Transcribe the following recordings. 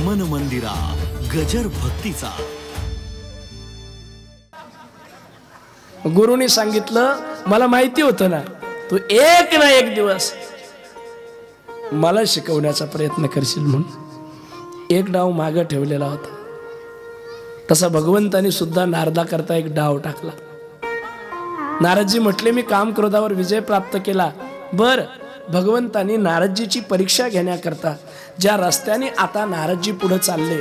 मन मंदिरा गजर भक्तीचा। गुरुनी सांगितलं, मला माहिती होतं ना तू एक ना एक दिवस मला शिकवण्याचा प्रयत्न करशील म्हणून एक डाव मागे ठेवलेला होता। तसा भगवंतानी सुद्धा नारदा करता एक डाव टाकला। नारदजी म्हटले, मी काम क्रोधावर विजय प्राप्त केला। बर, भगवंतानी नारदजीची परीक्षा घेण्याकरता ज्या रस्त्याने आता नारदजी पुढे चालले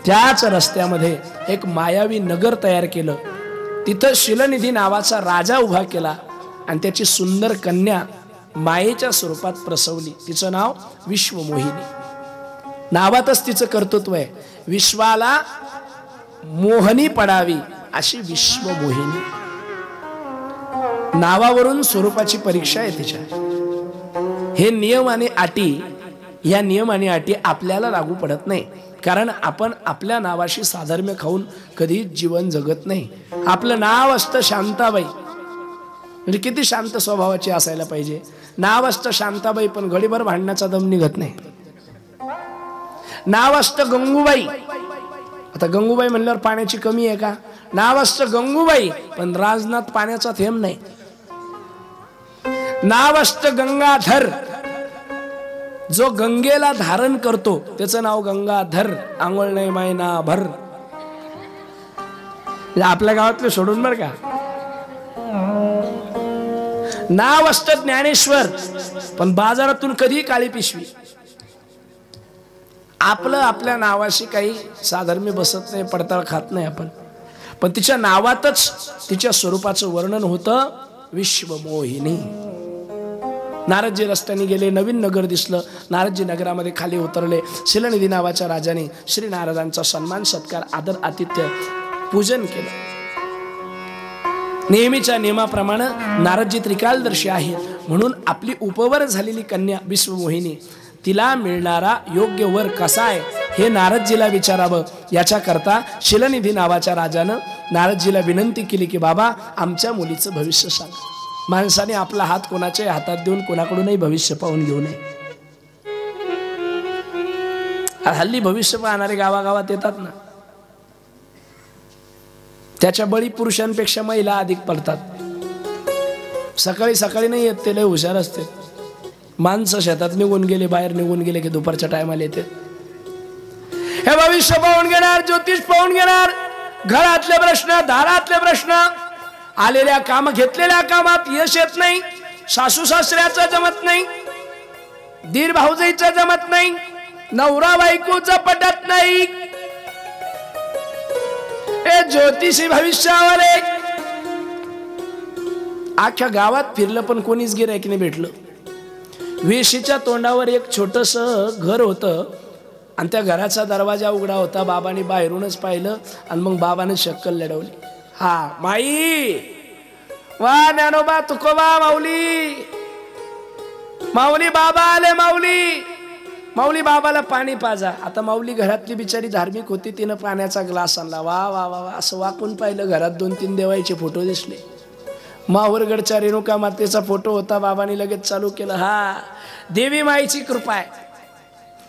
त्याच रस्त्यामध्ये एक मायावी नगर तयार केलं। तिथं शिलनिधी नावाचा राजा उभा केला आणि त्याची सुंदर कन्या मायेच्या स्वरूपात प्रसवली। तिचं नाव विश्वमोहिनी। नावातच तिचं कर्तृत्व आहे, विश्वाला मोहनी पडावी अशी विश्वमोहिनी। नावावरून स्वरूपाची परीक्षा आहे तिच्या। हे नियम आणि अटी, या नियम आणि अटी आपल्याला लागू पडत नाही, कारण आपण आपल्या नावाशी साधर्म्य खाऊन कधी जीवन जगत नाही। आपलं नाव असतं शांताबाई, म्हणजे किती शांत स्वभावाची असायला पाहिजे। नाव असतं शांताबाई, पण घडीभर भांडण्याचा दम निघत नाही। नाव असतं गंगूबाई, आता गंगूबाई म्हणल्यावर पाण्याची कमी आहे का? नाव असतं गंगूबाई, पण राजनाथ पाण्याचा थेंब नाही। नाव असतं गंगाधर, जो गंगेला धारण करतो त्याचं नाव गंगाधर। आंघोळ नाही महिना भर, आपल्या गावातले सोडून बर का। नाव असतं ज्ञानेश्वर, पण बाजारातून कधी काळी पिशवी। आपलं आपल्या नावाशी काही साधर्म्य बसत नाही, पडताळ खात नाही आपण, पण तिच्या नावातच तिच्या स्वरूपाचं वर्णन होतं, विश्वमोहिनी। नारदजी रस्त्याने गेले, नवीन नगर दिसलं। नारदजी नगरामध्ये खाली उतरले। शिलनिधी नावाच्या राजाने श्री नारदांचा सन्मान सत्कार आदर आतिथ्य पूजन केलं। नेहमीच्या नियमाप्रमाणे नारदजी त्रिकालदर्शी आहेत म्हणून आपली उपवर झालेली कन्या विश्वमोहिनी, तिला मिळणारा योग्य वर कसा आहे हे नारदजीला विचारावं, याच्याकरता शिलनिधी नावाच्या राजानं नारदजीला विनंती केली की बाबा आमच्या मुलीचं भविष्य सांग। माणसाने आपला हात कोणाच्या हातात देऊन कोणाकडूनही भविष्य पाहून घेऊ नये। हल्ली भविष्य पाहणारे गावागावात येतात ना, त्याच्या बळी पुरुषांपेक्षा महिला अधिक पडतात। सकाळी सकाळी नाही येत, ते लय हुशार असते। माणसं शेतात निघून गेले, बाहेर निघून गेले की दुपारच्या टायमाला येते। हे भविष्य पाहून घेणार, ज्योतिष पाहून घेणार, घरातले प्रश्न, दारातले प्रश्न, आलेल्या काम, घेतलेल्या कामात यश येत नाही, सासू सासऱ्याचं जमत नाही, दीर भाऊजाईचं जमत नाही, नवरा बायकोचं पटत नाही। हे ज्योतिषी भविष्यावाले आख्या गावात फिरलं पण कोणीच गिऱ्हाईक नाही भेटलं। वेशीच्या तोंडावर एक छोटस घर होतं आणि त्या घराचा दरवाजा उघडा होता। बाबांनी बाहेरूनच पाहिलं आणि मग बाबाने शक्कल लढवली। हा माई, वा ज्ञानोबा तुकोबा, माऊली माऊली बाबा आले, माऊली माऊली बाबाला पाणी पाजा। आता माऊली घरातली बिचारी धार्मिक होती, तिनं पाण्याचा ग्लास आणला। वा वा वा, असं वाकून पाहिलं, घरात 2-3 देवाचे फोटो दिसले। माहूरगडच्या रेणुका मातेचा फोटो होता। बाबांनी लगेच चालू केलं, हा देवी माईची कृपा आहे,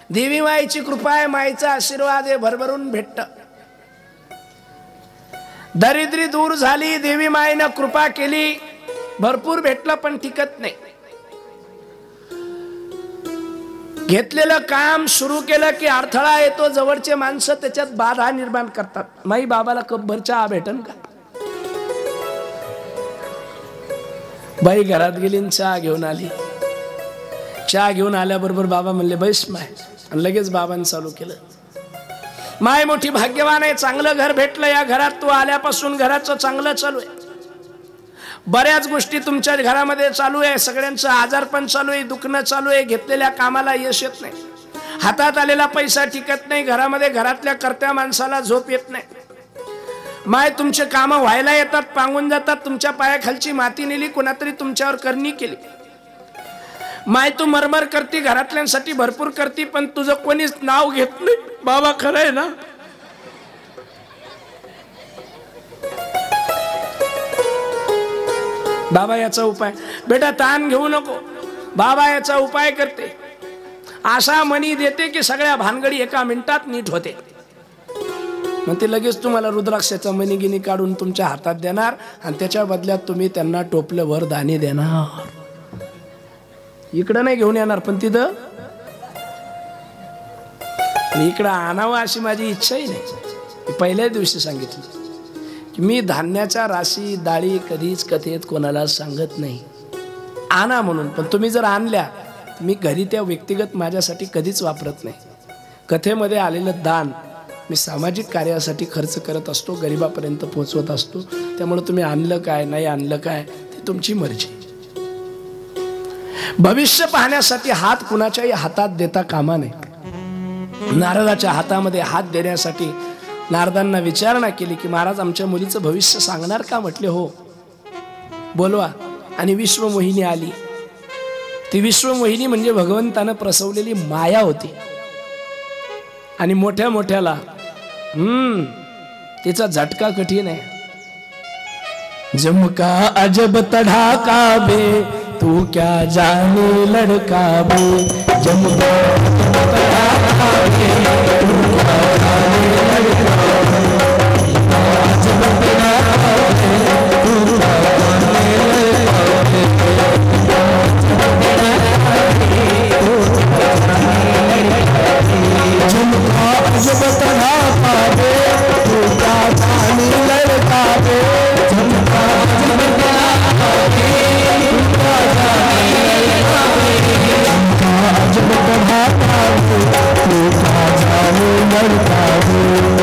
देवी माईची कृपा आहे, माईचा आशीर्वाद आहे, भरभरून भेटत। दरिद्री दूर झाली, देवी माईनं कृपा केली, भरपूर भेटलं, पण टिकत नाही। घेतलेलं काम सुरू केलं की अडथळा येतो, जवळचे माणसं त्याच्यात बाधा निर्माण करतात। माई बाबाला कपभर चहा भेटन का? बाई घरात गेली, चहा घेऊन आली। चहा घेऊन आल्याबरोबर बाबा म्हणले बैस माय, आणि लगेच बाबांनी चालू केलं, माय मोठी भाग्यवान आहे, चांगलं घर भेटलं, या घरात तू आल्यापासून घराचं चांगलं चालू आहे, बऱ्याच गोष्टी तुमच्या घरामध्ये चालू आहे, सगळ्यांचं आजारपण चालू आहे, दुखणं चालू आहे, घेतलेल्या कामाला यश येत नाही, हातात आलेला पैसा टिकत नाही, घरामध्ये घरातल्या कर्त्या माणसाला झोप येत नाही। माय तुमचे काम व्हायला येतात, पांगून जातात, तुमच्या पायाखालची माती नेली, कोणातरी तुमच्यावर करणी केली। माय तू मरमर करती, घरातल्यांसाठी भरपूर करती, पण तुझं कोणीच नाव घेत नाही। बाबा खरं आहे ना? बाबा याचा उपाय, बेटा ताण घेऊ नको, बाबा याचा उपाय करते। असा मणी देते की सगळ्या भानगडी एका मिनिटात नीट होते. मग ते लगेच तुम्हाला रुद्राक्षाचा मणिगिनी काढून तुमच्या हातात देणार आणि त्याच्या बदल्यात तुम्ही त्यांना टोपल्यावर दाणे देणार. इकडं नाही घेऊन येणार पण तिथं इकडं आणावं अशी माझी इच्छाही नाही. पहिल्या दिवशी सांगितलं की मी धान्याच्या राशी डाळी कधीच कथेत कोणाला सांगत नाही, आणा म्हणून. पण तुम्ही जर आणल्या मी घरी त्या व्यक्तिगत माझ्यासाठी कधीच वापरत नाही. कथेमध्ये आलेलं दान मी सामाजिक कार्यासाठी खर्च करत असतो, गरिबापर्यंत पोहोचवत असतो. त्यामुळे तुम्ही आणलं काय नाही आणलं काय ते तुमची मर्जी. भविष्य पाहण्यासाठी हात कुणाच्याही हातात देता कामा नये. नारदाच्या हातामध्ये हात देण्यासाठी नारदांना विचारणा केली की महाराज आमच्या मुलीचं भविष्य सांगणार का? म्हटले हो बोलवा. आणि विश्वमोहिनी आली. ती विश्वमोहिनी म्हणजे भगवंतानं प्रसवलेली माया होती. आणि मोठ्या मोठ्याला तिचा झटका कठीण आहे. जमका अजब तढ़ाका बे तू क्या जाने लड़का बे, जमका अजब तढ़ाका बे तू क्या जाने लड़का बे, अजब तढ़ाका बे तू क्या जाने लड़का बे, जमका अजब तढ़ाका बे तू क्या जाने लड़का बे, जमका अजब तढ़ाका बे तू क्या जाने लड़का बे, जमका अजब तढ़ाका बे तू क्या जाने लड़का बे,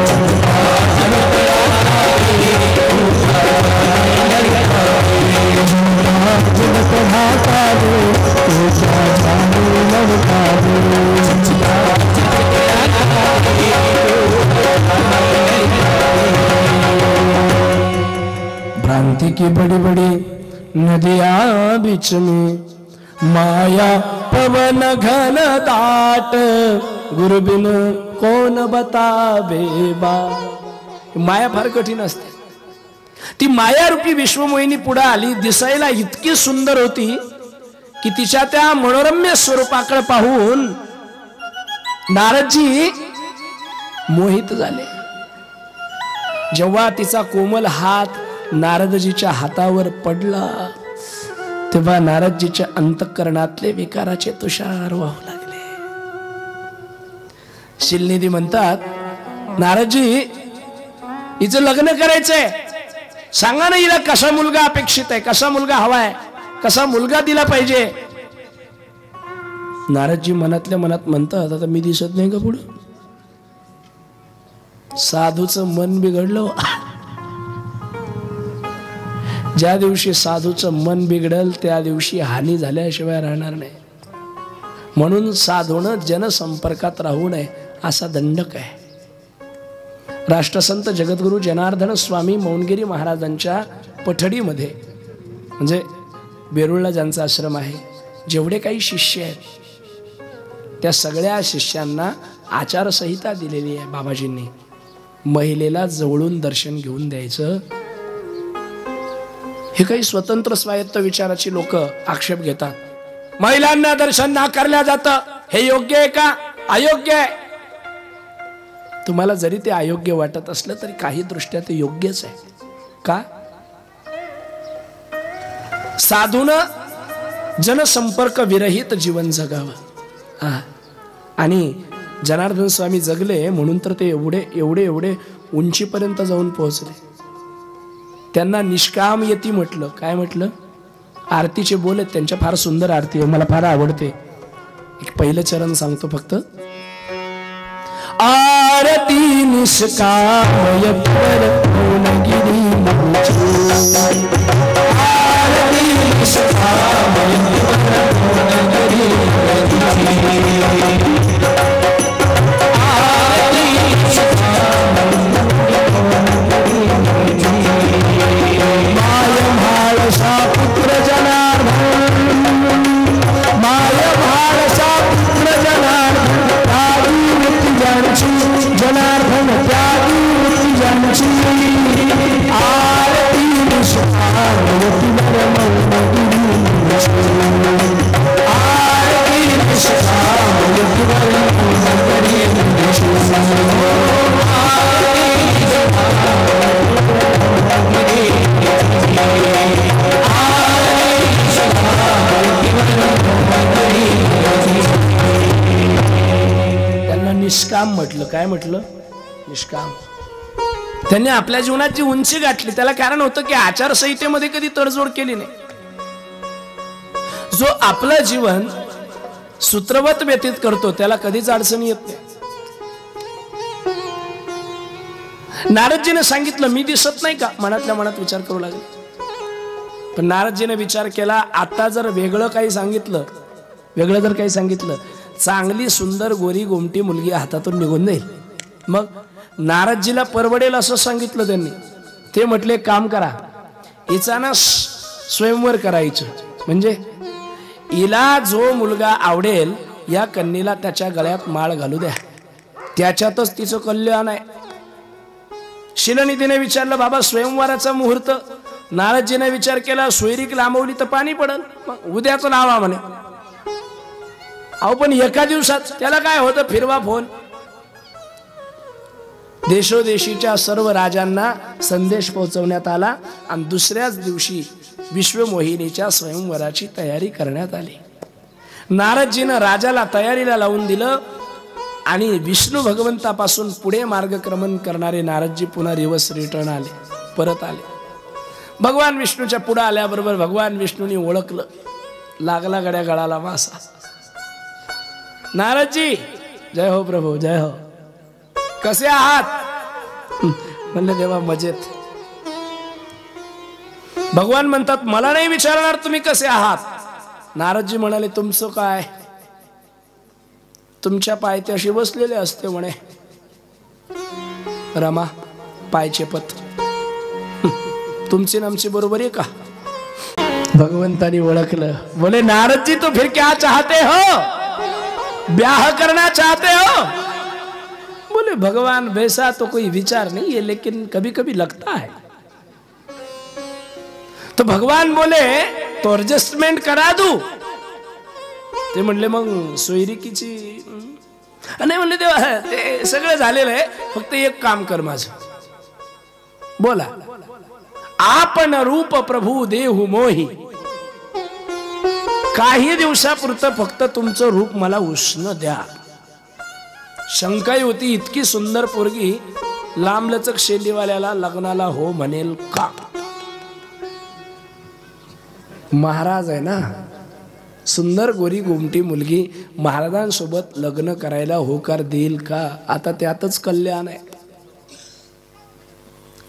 जमका अजब तढ़ाका बे तू क्या जाने लड़का बे, जमका अजब तढ़ाका बे तू क्या जाने लड़का बे, भ्रांति की बड़ी बड़ी नदियां बीच में, माया पवन घन दाट, गुरु बिन कोण बतावे बा. माया फार कठीण असते. ती माया रूपी विश्वमोहिनी पुढे आली. दिसायला इतकी सुंदर होती की तिच्या त्या मनोरम्य स्वरूपाकडे पाहून नारदजी मोहित झाले. जेव्हा तिचा कोमल हात नारदजीच्या हातावर पडला तेव्हा नारदजीच्या अंतःकरणातले विकाराचे तुषार वाहू लागले. शिलनिधी म्हणतात नारदजी हिचं लग्न करायचंय, सांगा ना हिला कसा मुलगा अपेक्षित आहे, कसा मुलगा हवाय, कसा मुलगा दिला पाहिजे. नारदजी मनातल्या मनात म्हणतात आता मी दिसत नाही का पुढं? साधूचं मन बिघडलं. ज्या दिवशी साधूचं मन बिघडल त्या दिवशी हानी झाल्याशिवाय राहणार नाही. म्हणून साधूनं जनसंपर्कात राहू नये असा दंडक आहे. राष्ट्रसंत जगद्गुरु जनार्दन स्वामी मौनगिरी महाराजांच्या पठडीमध्ये म्हणजे वेरूळला ज्यांचा आश्रम आहे, जेवढे काही शिष्य आहेत त्या सगळ्या शिष्यांना आचारसंहिता दिलेली आहे बाबाजींनी. महिलेला जवळून दर्शन घेऊन द्यायचं. हे काही स्वतंत्र स्वायत्त विचाराची लोक आक्षेप घेतात. महिलांना दर्शन नाकारल्या जातं, हे योग्य आहे का? अयोग्य आहे. तुम्हाला जरी ते अयोग्य वाटत असलं तरी काही दृष्ट्या ते योग्यच आहे. का? साधूनं जनसंपर्क विरहित जीवन जगावं. आणि जनार्दन स्वामी जगले म्हणून तर ते एवढे एवढे एवढे उंचीपर्यंत जाऊन पोहोचले. त्यांना निष्काम यती म्हटलं. काय म्हटलं? आरतीचे बोल आहेत त्यांच्या, फार सुंदर आरती आहे, मला फार आवडते. एक पहिलं चरण सांगतो फक्त. आरती निष्काम यत्पर मौनगिरी मुझे, आरती निष्काम यत्पर मौनगिरी मुझे, पुत्र जनार्दन, माय भाळसा पुत्र जनार्दन, त्यागी वृत्ती ज्यांची जनार्दन, त्यागी वृत्ती ज्यांची, आरती निष्काम यती वर मौनगिरी मुझे. निष्काम म्हटलं. काय म्हटलं? निष्काम. त्यांनी आपल्या जीवनाची उंची गाठली. त्याला कारण होतं की आचारसंहितेमध्ये कधी तडजोड केली नाही. जो आपलं जीवन सूत्रवत व्यतीत करतो त्याला कधीच अडचणी येत नाही. नारदजीने सांगितलं मी दिसत नाही का? मनातल्या मनात विचार करू लागले. पण नारदजीने विचार केला, आता जर वेगळं काही सांगितलं, चांगली सुंदर गोरी गोमटी मुलगी हातातून निघून जाईल. मग नारदजीला परवडेल असं सांगितलं त्यांनी. ते म्हटले काम करा, हिचा ना स्वयंवर करायचं. म्हणजे हिला जो मुलगा आवडेल या कन्येला त्याच्या गळ्यात माळ घालू द्या, त्याच्यातच तिचं कल्याण आहे. शिलनिधीने विचारलं बाबा स्वयंवराचा मुहूर्त. नारदजीने विचार केला सोयरीक लांबवली तर पाणी पडल, मग उद्याच लावा म्हणे. अहो पण एका दिवसात त्याला काय होतं, फिरवा फोन. देशोदेशीच्या सर्व राजांना संदेश पोहोचवण्यात आला आणि दुसऱ्याच दिवशी विश्वमोहिनीच्या स्वयंवराची तयारी करण्यात आली. नारदजीनं राजाला तयारीला लावून दिलं आणि विष्णू भगवंतापासून पुढे मार्गक्रमण करणारे नारदजी पुन्हा रिवर्स रिटर्न आले, परत आले. भगवान विष्णूच्या पुढे आल्याबरोबर भगवान विष्णूंनी ओळखलं. लागला गड्या गळाला मासा. नारदजी जय हो प्रभू, जय हो, कसे आहात? म्हणले देवा मजेत. भगवान म्हणतात मला नाही विचारणार तुम्ही कसे आहात. नारदजी म्हणाले तुमचं काय, तुमच्या पायथ्याशी बसलेले असते म्हणे रमा पायचेपत, तुमची नामची बरोबर आहे का? भगवंतानी ओळखलं. बोले नारदजी तो फिर क्या चाहते हो, ब्याह करना चाहते हो? बोले भगवान वैसा तो कोई विचार नहीं है, लेकिन कभी कभी लगता है. तो भगवान बोले तो एडजस्टमेंट करा दू. ते म्हणले मग सोयरिकीची नाही. म्हणले तेव्हा ते सगळं झालेलं आहे, फक्त एक काम कर माझं. बोला. आपण रूप प्रभू देहू मोही, काही दिवसापुरतं फक्त तुमचं रूप मला उष्ण द्या. शंका होती इतकी सुंदर पोरगी लांबलचक शेंडीवाल्याला लग्नाला हो म्हणेल का? महाराज आहे ना, सुंदर गोरी गोमटी मुलगी महाराजांसोबत लग्न करायला होकार देईल का? आता त्यातच कल्याण आहे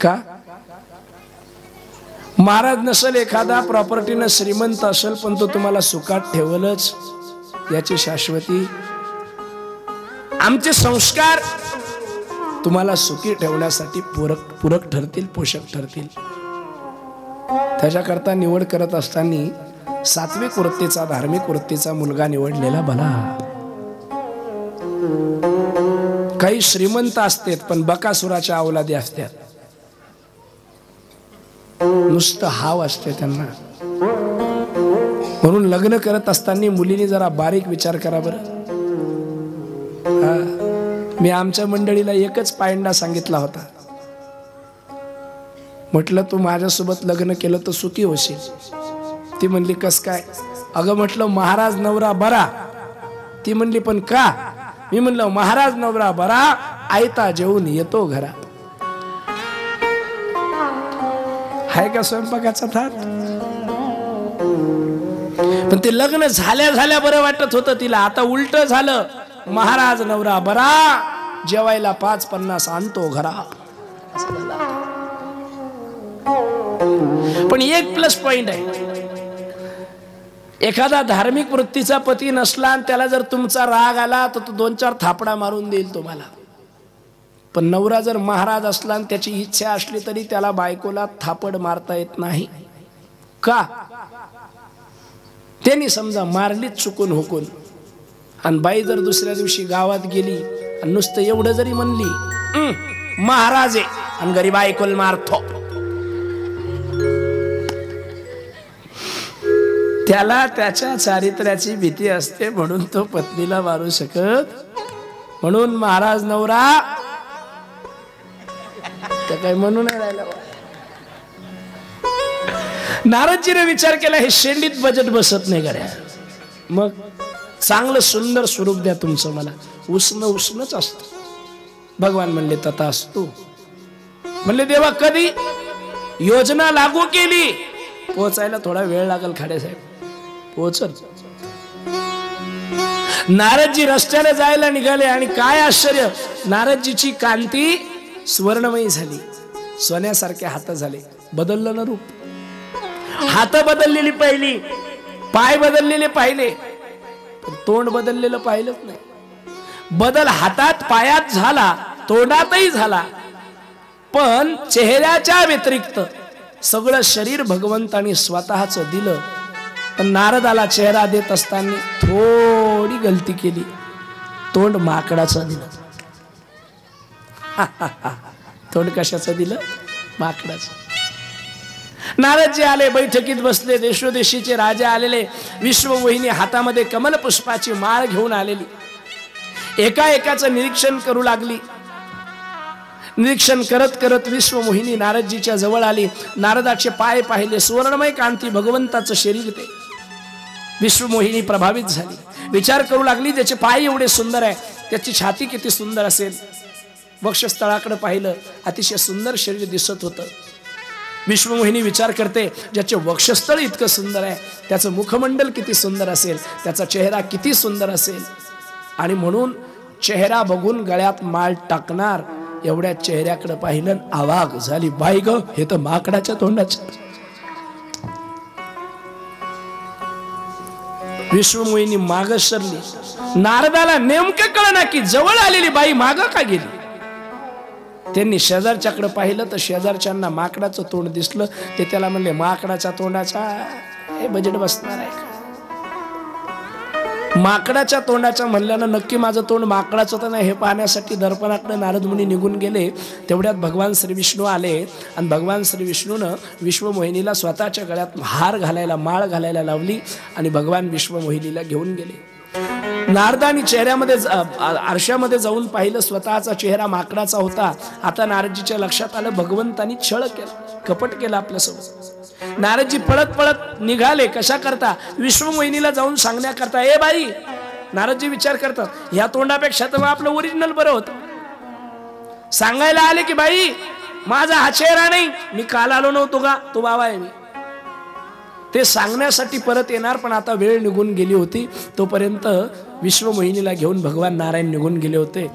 का? महाराज नसेल एखादा प्रॉपर्टीनं श्रीमंत असेल, पण तो तुम्हाला सुखात ठेवलच याची शाश्वती. आमचे संस्कार तुम्हाला सुखी ठेवण्यासाठी पूरक ठरतील, पोषक ठरतील. त्याच्याकरता निवड करत असताना सात्विक वृत्तीचा, धार्मिक वृत्तीचा मुलगा निवडलेला भला. काही श्रीमंत असतात पण बकासुराच्या अवलादी असतात, नुसतं हाव असते त्यांना. म्हणून लग्न करत असताना मुलीने जरा बारीक विचार करा बरं. मी आमच्या मंडळीला एकच पायंडा सांगितला होता. म्हटलं तू माझ्यासोबत लग्न केलं तर सुखी होशील. ती म्हणली कस काय? अगं म्हटलं महाराज नवरा बरा. ती म्हणली पण का? मी म्हणलं महाराज नवरा बरा, आयता जेवून येतो घरा. हाय का स्वयंपाकाचा थाट? पण ते लग्न झाल्या झाल्या बरं वाटत होतं तिला. आता उलट झालं. महाराज नवरा बरा, जेवायला 5-50 आणतो घरा. पण एक प्लस पॉइंट आहे. एखादा धार्मिक वृत्तीचा पती नसला आणि त्याला जर तुमचा राग आला तर तो 2-4 थापडा मारून देईल तुम्हाला. पण नवरा जर महाराज असला आणि त्याची इच्छा असली तरी त्याला बायकोला थापड मारता येत नाही का? त्यांनी समजा मारलीच चुकून हुकून, आणि बाई जर दुसऱ्या दिवशी गावात गेली आणि नुसतं एवढं जरी म्हणली महाराज आहे आणि घरी बायकोला मारतो, त्याला त्याच्या चारित्र्याची भीती असते म्हणून तो पत्नीला मारू शकत. म्हणून महाराज नवरा तर काही म्हणून नाही राहिला. नारदजीने विचार केला हे शेंडीत बजेट बसत नाही गड्या. मग चांगलं सुंदर स्वरूप द्या तुमचं मला. उष्ण उष्णच असतं. भगवान म्हणले तथास्तु. म्हणले देवा कधी योजना लागू केली, पोहोचायला थोडा वेळ लागल खाडेसाहेब, पोहोचल. नारदजी रस्त्याने जायला निघाले आणि काय आश्चर्य, नारदजीची कांती स्वर्णमयी झाली, सोन्यासारखे हात झाले. बदललं ना रूप. हात बदललेली पाहिली, पाय बदललेले पाहिले, पण तोंड बदललेलं पाहिलंच नाही. बदल हातात पायात झाला, तोंडातही झाला, पण चेहऱ्याच्या व्यतिरिक्त सगळं शरीर भगवंतानी स्वतःच दिलं. पण नारदाला चेहरा देत असताना थोडी गलती केली, तोंड माकडाचं दिलं. तोंड कशाचं दिलं? माकडाचं. नारदजी आले, बैठकीत बसले. देशोदेशीचे राजा आलेले. विश्वमोहिनी हातामध्ये कमल पुष्पाची माळ घेऊन आलेली. एका एकाचं निरीक्षण करू लागली. निरीक्षण करत करत विश्वमोहिनी नारदजीच्या जवळ आली. नारदाचे पाय पाहिले, सुवर्णमय कांती, भगवंताचं शरीर ते. विश्वमोहिनी प्रभावित झाली. विचार करू लागली, त्याचे पाय एवढे सुंदर आहे, त्याची छाती किती सुंदर असेल. वक्षस्थळाकडे पाहिलं, अतिशय सुंदर शरीर दिसत होतं. विश्वमोहिनी विचार करते, ज्याचे वक्षस्थळ इतकं सुंदर आहे, त्याचं मुखमंडल किती सुंदर असेल, त्याचा चेहरा किती सुंदर असेल. आणि म्हणून चेहरा बघून गळ्यात माळ टाकणार एवढ्या चेहऱ्याकडे पाहिलं, आवाग झाली. बाई ग, हे तर माकडाच्या तोंडाचं. विश्वमोहिनी माग सरली. नारदाला नेमकं कळना की जवळ आलेली बाई माग का गेली. त्यांनी शेजारच्याकडे पाहिलं तर शेजारच्यांना माकडाचं तोंड दिसलं. ते त्याला म्हणले, माकडाच्या तोंडाचा हे बजेट बसणार आहे का? माकडाच्या तोंडाच्या म्हणल्यानं नक्की माझं तोंड माकडाचं तर नाही हे पाहण्यासाठी दर्पणाकडे नारद मुनी निघून गेले. तेवढ्यात भगवान श्री विष्णू आले आणि भगवान श्री विष्णूनं विश्वमोहिनीला स्वतःच्या गळ्यात हार घालायला, माळ घालायला लावली आणि भगवान विश्वमोहिनीला घेऊन गेले. नारदानी चेहऱ्यामध्ये आरशामध्ये जाऊन पाहिलं, स्वतःचा चेहरा माकडाचा होता. आता नारदजीच्या लक्षात आलं, भगवंतानी छळ केला, कपट केला आपल्यासोबत. नारदजी पळत पळत निघाले. कशा करता? विश्वमोहिनीला जाऊन सांगण्याकरता. ए बाई, नारदजी विचार करतात, ह्या तोंडापेक्षा तर आपलं ओरिजिनल बरं होतं. सांगायला आले की बाई, माझा हा चेहरा नाही, मी काल आलो नव्हतो का, तो बाबा आहे मी. ते सांगण्यासाठी परत येणार, पण आता वेळ निघून गेली होती. तोपर्यंत विश्वमोहिनीला घेऊन भगवान नारायण निघून गेले होते.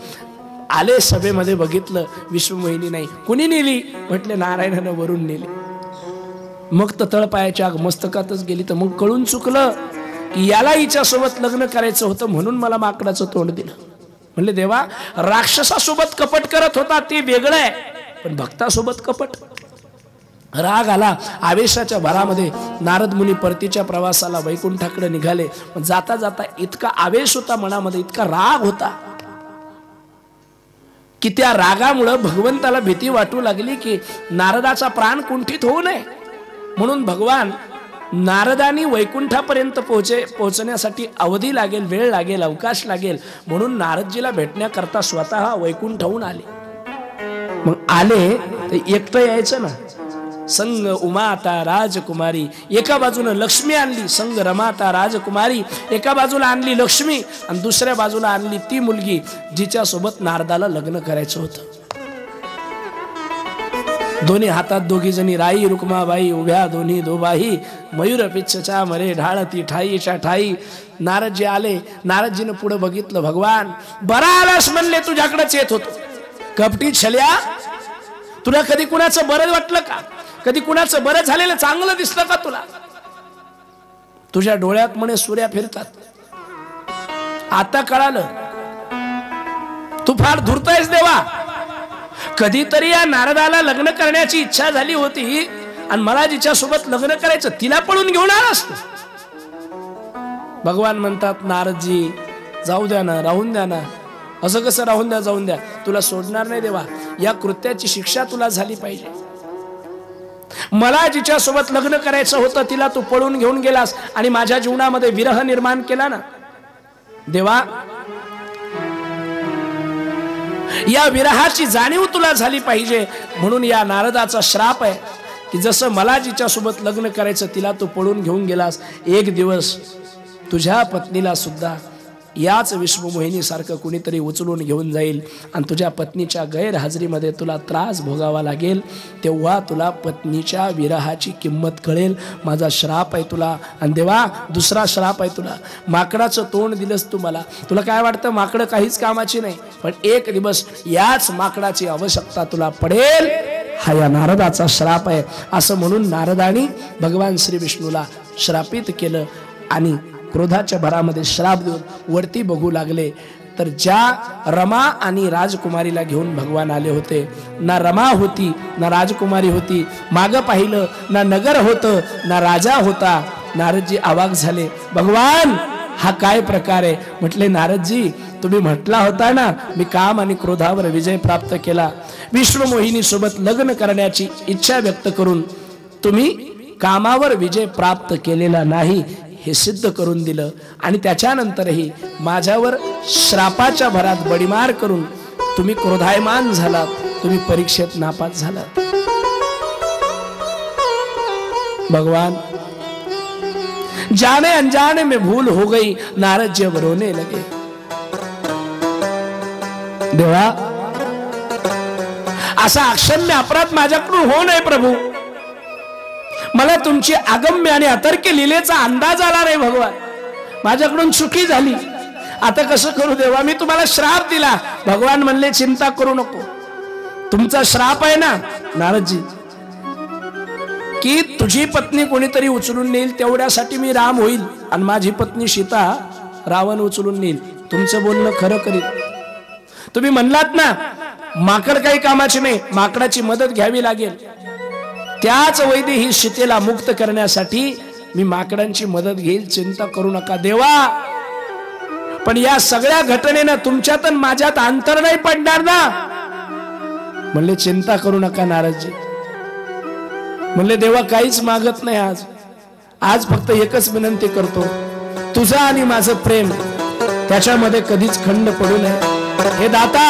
आले सभेमध्ये, बघितलं विश्वमोहिनी नाही. कुणी नेली? म्हटले नारायणानं वरून नेली. मग तर तळपायाच्या मस्तकातच गेली. तर मग कळून चुकलं की याला हिच्यासोबत लग्न करायचं होतं, म्हणून मला माकडाचं तोंड दिलं. म्हणले देवा, राक्षसासोबत कपट करत होता ते वेगळं आहे, पण भक्तासोबत कपट. राग आला. आवेशाच्या भरामध्ये नारद मुनी परतीच्या प्रवासाला वैकुंठाकडे निघाले. जाता जाता इतका आवेश होता मनामध्ये, इतका राग होता की त्या रागामुळं भगवंताला भीती वाटू लागली की नारदाचा प्राण कुंठित होऊ नये. म्हणून भगवान नारदानी वैकुंठापर्यंत पोहोचण्यासाठी अवधी लागेल, वेळ लागेल, अवकाश लागेल, म्हणून नारदजीला भेटण्याकरता स्वतः वैकुंठाहून आले. मग आले तर एकटं यायचं ना. संग उमाता राजकुमारी, एका बाजूला लक्ष्मी आणली, संग रमाता राजकुमारी, एका बाजूला आणली लक्ष्मी आणि दुसऱ्या बाजूला आणली ती मुलगी जिच्या सोबत नारदाला लग्न करायचं होतं. दोन्ही हातात दोघी जणी राई रुक्माबाई, उभ्या दोन्ही दोबाही, मयूर पिच्छच्या मरे ढाळती ठाईच्या ठाई. नारदजी आले. नारदजीनं पुढे बघितलं, भगवान बरा आलास म्हणले, तुझ्याकडेच येत होतो. कपटी छल्या, तुला कधी कुणाचं बरं वाटलं का? कधी कुणाचं बरं झालेलं चांगलं दिसलं का तुला? तुझ्या डोळ्यात म्हणे सूर्या फिरतात. आता कळालं तू फार धूर्तायस देवा. कधीतरी या नारदाला लग्न करण्याची इच्छा झाली होती आणि मला जिच्या सोबत लग्न करायचं तिला पळून घेऊन आलास तू. भगवान म्हणतात, नारदजी जाऊ द्या ना, राहून द्या ना. असं कसं राहून द्या, जाऊन द्या, तुला सोडणार नाही देवा. या कृत्याची शिक्षा तुला झाली पाहिजे. मला जिच्या सोबत लग्न करायचं होतं तिला तू पळून घेऊन गेलास आणि माझ्या जीवनामध्ये विरह निर्माण केला ना देवा. या विरहाची जाणीव तुला झाली पाहिजे. म्हणून या नारदाचा श्राप आहे की जसं मला जिच्या सोबत लग्न करायचं तिला तू पळून घेऊन गेलास, एक दिवस तुझ्या पत्नीला सुद्धा याच विश्वमोहिनी सारखं कुणीतरी उचलून घेऊन जाईल आणि तुझ्या पत्नीच्या गैरहजेरीमध्ये तुला त्रास भोगावा लागेल, तेव्हा तुला पत्नीच्या विरहाची किंमत कळेल. माझा श्राप आहे तुला. आणि देवा दुसरा श्राप आहे तुला, माकडाचं तोंड दिलंस तू मला. तुला काय वाटतं माकडं काहीच कामाची नाही, पण एक दिवस याच माकडाची आवश्यकता तुला पडेल. हा या नारदाचा श्राप आहे. असं म्हणून नारदानी भगवान श्री विष्णूला श्रापित केलं आणि क्रोधाच्या भरामध्ये श्राप देऊन वरती बघू लागले. तर ज्या रमा आणि राजकुमारीला घेऊन भगवान आले होते, ना रमा होती ना राजकुमारी होती. मागं पाहिलं ना नगर होतं ना राजा होता. नारदजी अवाक झाले. भगवान हा काय प्रकार आहे? म्हटले नारदजी तुम्ही म्हटला होता ना मी काम आणि क्रोधावर विजय प्राप्त केला. विश्वमोहिनी सोबत लग्न करण्याची इच्छा व्यक्त करून तुम्ही कामावर विजय प्राप्त केलेला नाही हे सिद्ध करून दिलं. आणि त्याच्यानंतरही माझ्यावर श्रापाच्या भरात बडीमार करून तुम्ही क्रोधायमान झालात, तुम्ही परीक्षेत नापास झालात. भगवान जाने अनजाने में भूल हो गई, नारद जी अब रोने लगे. देवा असा अक्षम्य अपराध माझ्याकडून हो नये प्रभू. मला तुमची अगम्य आणि अतर्क्य लीलेचा अंदाज आला नाही भगवान. माझ्याकडून चुकी झाली. आता कसं करू देवा? मी तुम्हाला श्राप दिला. भगवान म्हणले चिंता करू नको. तुमचा श्राप आहे ना नारदजी की तुझी पत्नी कोणीतरी उचलून नेईल, तेवढ्यासाठी मी राम होईल आणि माझी पत्नी सीता रावण उचलून नेईल. तुमचं बोलणं खरं करील. तुम्ही म्हणलात ना माकड काही कामाचे नाही, माकडाची मदत घ्यावी लागेल. त्याच वैद्य ही सीतेला मुक्त करण्यासाठी मी माकडांची मदत घेईल, चिंता करू नका देवा. पण या सगळ्या घटनेनं तुमच्यात आणि माझ्यात अंतर नाही पडणार ना? म्हणले चिंता करू नका नारदजी. म्हणले देवा काहीच मागत नाही आज. आज फक्त एकच विनंती करतो, तुझं आणि माझं प्रेम त्याच्यामध्ये कधीच खंड पडू नये. हे दाता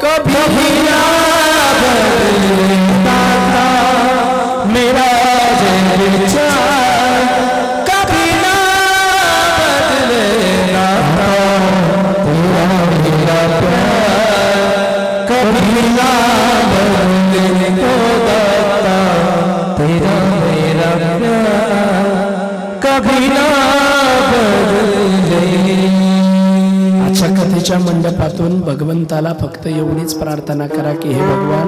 कभी ना बदलता था मेरा दिल चाह, कभी ना बदलता था तेरा मेरा प्यार, कभी ना बदलने को दाता तेरा मेरा प्यार, कभी ना बदले। आजच्या कथेच्या मंडपातून भगवंताला फक्त एवढीच प्रार्थना करा की हे भगवान,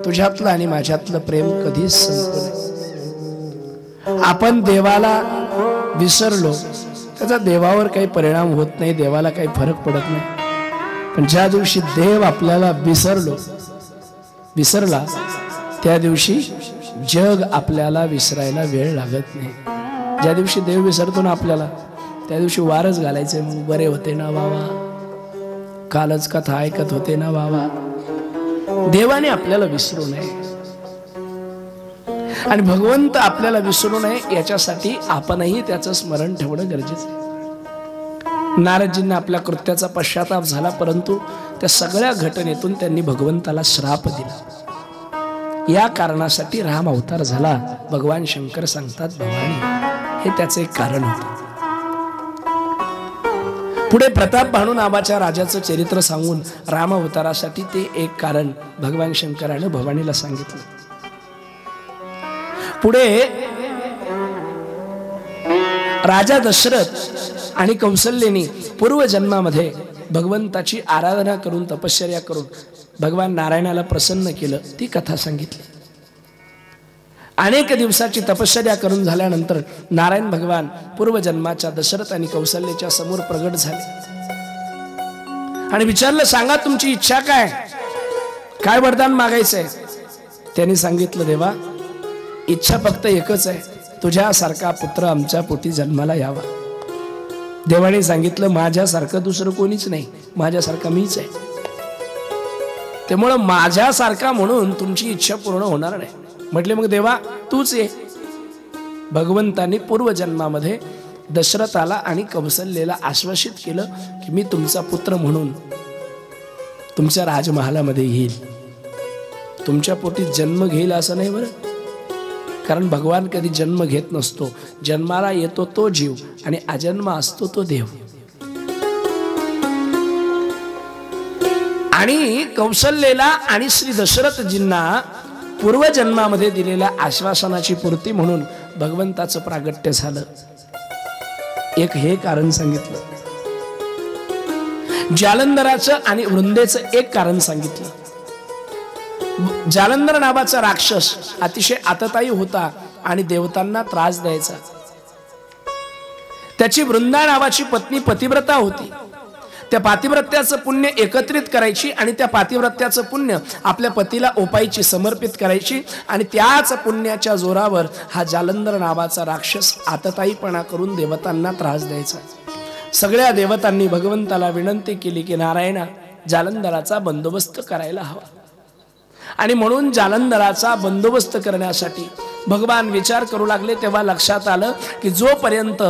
तुझ्यातलं आणि माझ्यातलं प्रेम कधीच संपू नये. आपण देवाला विसरलो त्याचा देवावर काही परिणाम होत नाही, देवाला काही फरक पडत नाही. पण ज्या दिवशी देव आपल्याला विसरला त्या दिवशी जग आपल्याला विसरायला वेळ लागत नाही. ज्या दिवशी देव विसरतो ना आपल्याला त्या दिवशी वारच घालायचे, मग बरे होते ना बाबा, कालच कथा ऐकत होते ना बाबा. देवाने आपल्याला विसरू नये आणि भगवंत आपल्याला विसरू नये याच्यासाठी आपणही त्याचं स्मरण ठेवणं गरजेचं आहे. नारदजींना आपल्या कृत्याचा पश्चाताप झाला, परंतु त्या सगळ्या घटनेतून त्यांनी भगवंताला श्राप दिला. या कारणासाठी राम अवतार झाला. भगवान शंकर सांगतात भवानी हे त्याचं एक कारण होतं. पुढे प्रताप भानू नावाच्या राजाचं चरित्र सांगून राम अवतारासाठी ते एक कारण भगवान शंकराने भवानीला सांगितलं. पुढे राजा दशरथ आणि कौसल्येनी पूर्वजन्मामध्ये भगवंताची आराधना करून तपश्चर्या करून भगवान नारायणाला प्रसन्न केलं, ती कथा सांगितली. अनेक दिवसाची तपश्चर्या करून झाल्यानंतर नारायण भगवान पूर्वजन्माच्या दशरथ आणि कौशल्याच्या समोर प्रगट झाले आणि विचारलं, सांगा तुमची इच्छा काय, काय वरदान मागायचंय. त्यांनी सांगितलं, देवा इच्छा फक्त एकच आहे, तुझ्यासारखा पुत्र आमच्या पोटी जन्माला यावा. देवाने सांगितलं, माझ्यासारखं दुसरं कोणीच नाही, माझ्यासारखा मीच आहे. त्यामुळं माझ्यासारखा म्हणून तुमची इच्छा पूर्ण होणार नाही. म्हटले, मग देवा तूच ये. भगवंतांनी पूर्वजन्मामध्ये दशरथाला आणि कौशल्याला आश्वासित केलं की मी तुमचा पुत्र म्हणून तुमच्या राजमहालामध्ये येईल, तुमच्या पोटी जन्म घेईल असं नाही बरं. कारण भगवान कधी जन्म घेत नसतो, जन्माला येतो तो जीव आणि अजन्म असतो तो देव. आणि कौशल्याला आणि श्री दशरथजींना पूर्वजन्मामध्ये दिलेल्या आश्वासनाची पूर्ती म्हणून भगवंताचं प्रागट्य झालं. एक हे कारण सांगितलं, जालंधराचं आणि वृंदेचं एक कारण सांगितलं. जालंधर नावाचा राक्षस अतिशय आततायी होता आणि देवतांना त्रास द्यायचा. त्याची वृंदा नावाची पत्नी पतिव्रता होती. त्या पातिव्रत्याचं पुण्य एकत्रित करायची आणि त्या पातिव्रत्याचं पुण्य आपल्या पतीला ओपायची, समर्पित करायची आणि त्याच पुण्याच्या जोरावर हा जालंधर नावाचा राक्षस आतताईपणा करून देवतांना त्रास द्यायचा. सगळ्या देवतांनी भगवंताला विनंती केली की नारायणा, जालंधराचा बंदोबस्त करायला हवा. आणि म्हणून जालंधराचा बंदोबस्त करण्यासाठी भगवान विचार करू लागले. तेव्हा लक्षात आलं की जोपर्यंत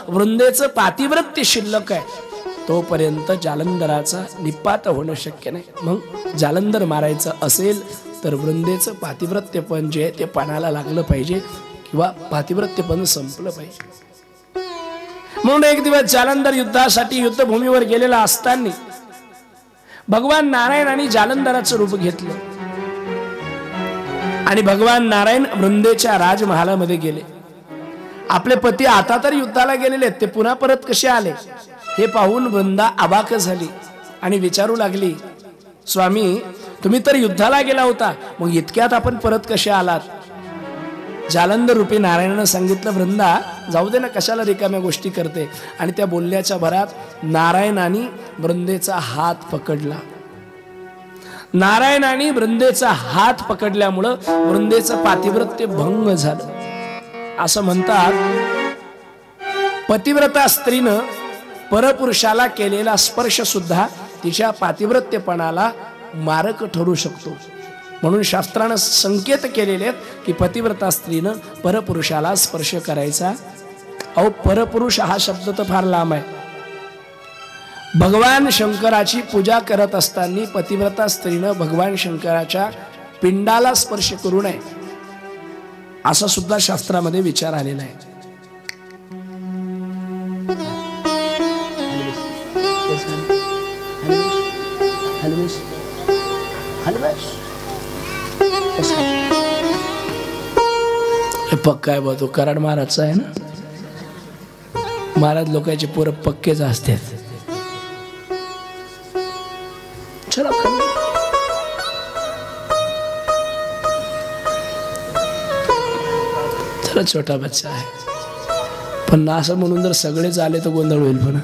वृंदेचं पातिव्रत्य शिल्लक आहे तोपर्यंत जालंधराचा निपात होणं शक्य नाही. मग जालंधर मारायचं असेल तर वृंदेचं पातिव्रत्यपण जे आहे ते पणाला लागलं पाहिजे किंवा पातिव्रत्यपण संपलं पाहिजे. म्हणून एक दिवस जालंधर युद्धासाठी युद्धभूमीवर गेलेला असताना भगवान नारायणाने जालंधराचं रूप घेतलं आणि भगवान नारायण वृंदेच्या राजमहालामध्ये गेले. आपले पती आता तर युद्धाला गेलेले, ते पुन्हा परत कसे आले हे पाहून वृंदा अवाक झाली आणि विचारू लागली, स्वामी तुम्ही तर युद्धाला गेला होता, मग इतक्यात आपण परत कसे आलात. जालंधर रूपी नारायणानं सांगितलं, वृंदा जाऊ दे ना, कशाला रिकाम्या गोष्टी करते. आणि त्या बोलल्याच्या भरात नारायणाने वृंदेचा हात पकडला. नारायणाने वृंदेचा हात पकडल्यामुळं वृंदेचं पातिव्रत्य भंग झालं. असं म्हणतात पतिव्रता स्त्रीनं परपुरुषाला केलेला स्पर्श सुद्धा तिच्या पातिव्रत्यपणाला मारक ठरू शकतो. म्हणून शास्त्रानं संकेत केलेले आहेत की पतिव्रता स्त्रीनं परपुरुषाला स्पर्श करायचा. परपुरुष हा शब्द तर फार लांब आहे. भगवान शंकराची पूजा करत असताना पतिव्रता स्त्रीनं भगवान शंकराच्या पिंडाला स्पर्श करू नये असा सुद्धा शास्त्रामध्ये विचार आलेला आहे. पक्का आहे बा तो कराड महाराजचा आहे ना. महाराज लोकांचे पोरं पक्केच असतात. चला चला छोटा बच्चा आहे पण असं म्हणून जर सगळेच आले तर गोंधळ होईल. पण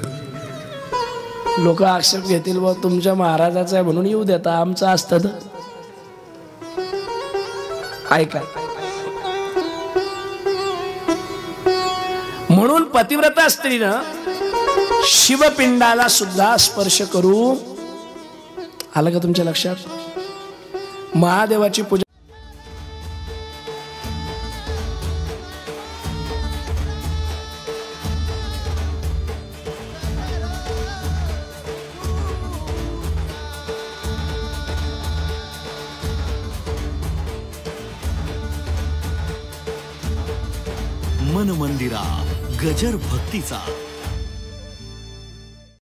लोक आक्षेप घेतील बा तुमच्या महाराजाचं आहे म्हणून येऊ देता आमचं असतं तर. ऐका म्हणून पतिव्रता स्त्रीनं शिवपिंडाला सुद्धा स्पर्श करू. आलं का तुमच्या लक्षात. महादेवाची पूजा मन मंदिरा गजर भक्तीचा